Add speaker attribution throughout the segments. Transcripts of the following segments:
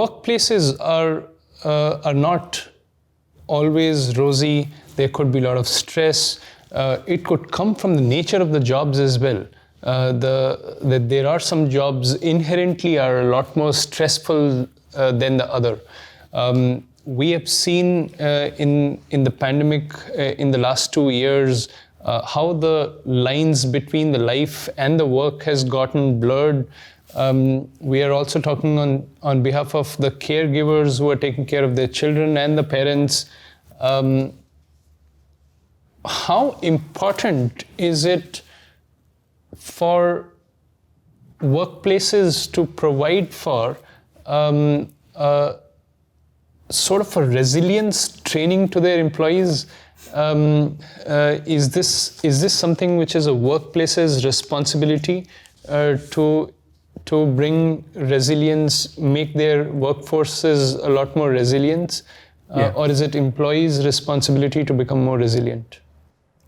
Speaker 1: workplaces are not always rosy. There could be a lot of stress. It could come from the nature of the jobs as well. There are some jobs inherently are a lot more stressful than the other. We have seen in the pandemic in the last 2 years how the lines between the life and the work has gotten blurred. We are also talking on behalf of the caregivers who are taking care of their children and the parents. How important is it for workplaces to provide for sort of a resilience training to their employees? Is this something which is a workplace's responsibility to bring resilience, make their workforces a lot more resilient? Or is it employees' responsibility to become more resilient?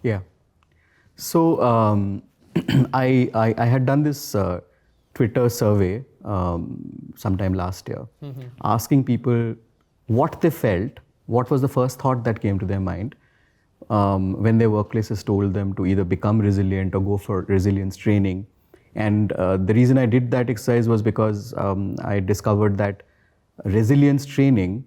Speaker 2: Yeah. So I had done this Twitter survey sometime last year, asking people what they felt, what was the first thought that came to their mind when their workplaces told them to either become resilient or go for resilience training. And the reason I did that exercise was because I discovered that resilience training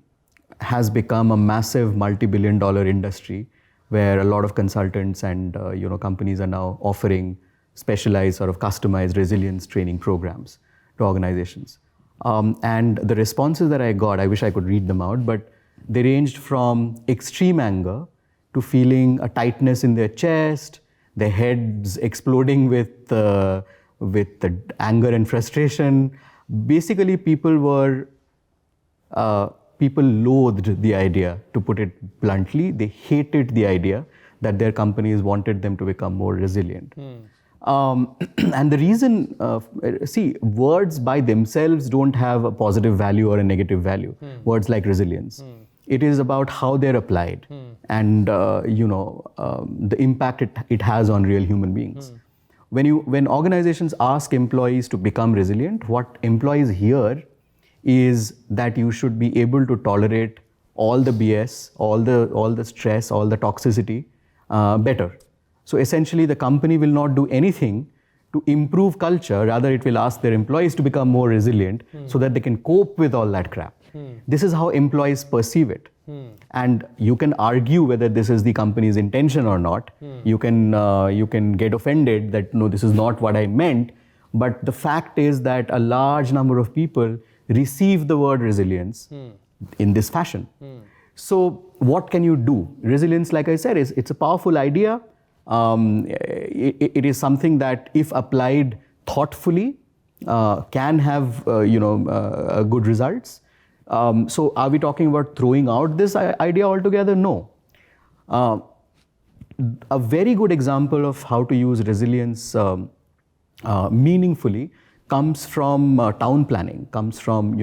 Speaker 2: has become a massive multi-billion-dollar industry where a lot of consultants and companies are now offering specialized sort of customized resilience training programs to organizations. And the responses that I got, I wish I could read them out, but they ranged from extreme anger to feeling a tightness in their chest, their heads exploding with the anger and frustration. Basically, people loathed the idea, to put it bluntly. They hated the idea that their companies wanted them to become more resilient. And the reason, words by themselves don't have a positive value or a negative value. Words like resilience. It is about how they're applied and the impact it has on real human beings. When organizations ask employees to become resilient, what employees hear is that you should be able to tolerate all the BS, all the stress, all the toxicity better. So essentially, the company will not do anything to improve culture. Rather, it will ask their employees to become more resilient so that they can cope with all that crap. This is how employees perceive it. And you can argue whether this is the company's intention or not. You can get offended that, no, this is not what I meant. But the fact is that a large number of people receive the word resilience in this fashion. So what can you do? Resilience, like I said, it's a powerful idea. It is something that, if applied thoughtfully, can have good results. So are we talking about throwing out this idea altogether? No. A very good example of how to use resilience meaningfully comes from town planning, comes from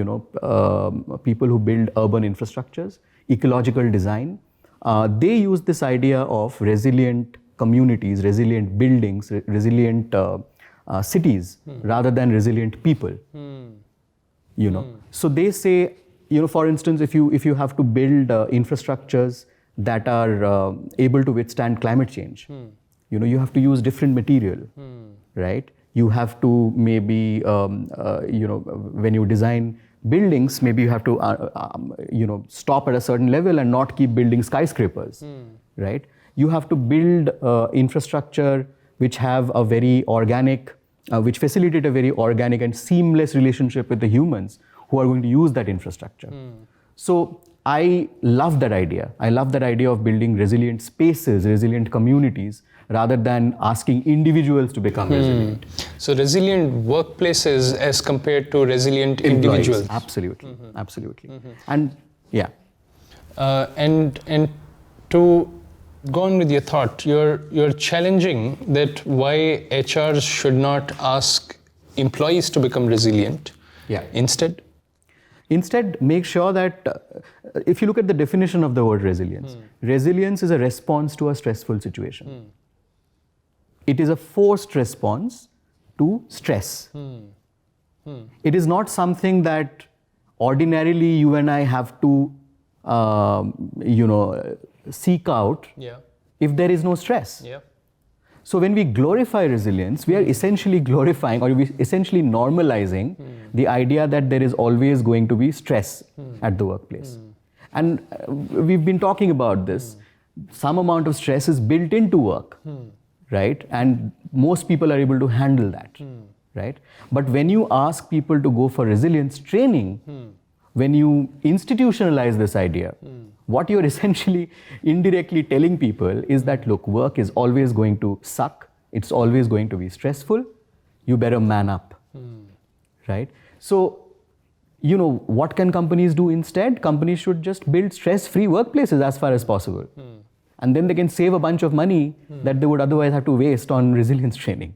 Speaker 2: people who build urban infrastructures, ecological design. They use this idea of resilient communities, resilient buildings, resilient cities, rather than resilient people. So they say, for instance, if you have to build infrastructures that are able to withstand climate change, you have to use different material, right? You have to maybe, when you design buildings, maybe you have to, stop at a certain level and not keep building skyscrapers, right? You have to build infrastructure which have a very organic, which facilitate a very organic and seamless relationship with the humans who are going to use that infrastructure. So I love that idea. I love that idea of building resilient spaces, resilient communities, rather than asking individuals to become resilient.
Speaker 1: So resilient workplaces as compared to resilient individuals.
Speaker 2: Absolutely, absolutely. And yeah.
Speaker 1: And to go on with your thought, you're challenging that why HRs should not ask employees to become resilient.
Speaker 2: Yeah.
Speaker 1: Instead,
Speaker 2: make sure that if you look at the definition of the word resilience, resilience is a response to a stressful situation. It is a forced response to stress. It is not something that ordinarily you and I have to, seek out
Speaker 1: Yeah.
Speaker 2: if there is no stress.
Speaker 1: Yeah.
Speaker 2: So when we glorify resilience, we are essentially glorifying, or we essentially normalizing the idea that there is always going to be stress at the workplace. And we've been talking about this. Some amount of stress is built into work, right? And most people are able to handle that, right? But when you ask people to go for resilience training, when you institutionalize this idea, what you're essentially indirectly telling people is that, look, work is always going to suck. It's always going to be stressful. You better man up, right? So, what can companies do instead? Companies should just build stress-free workplaces as far as possible. And then they can save a bunch of money that they would otherwise have to waste on resilience training.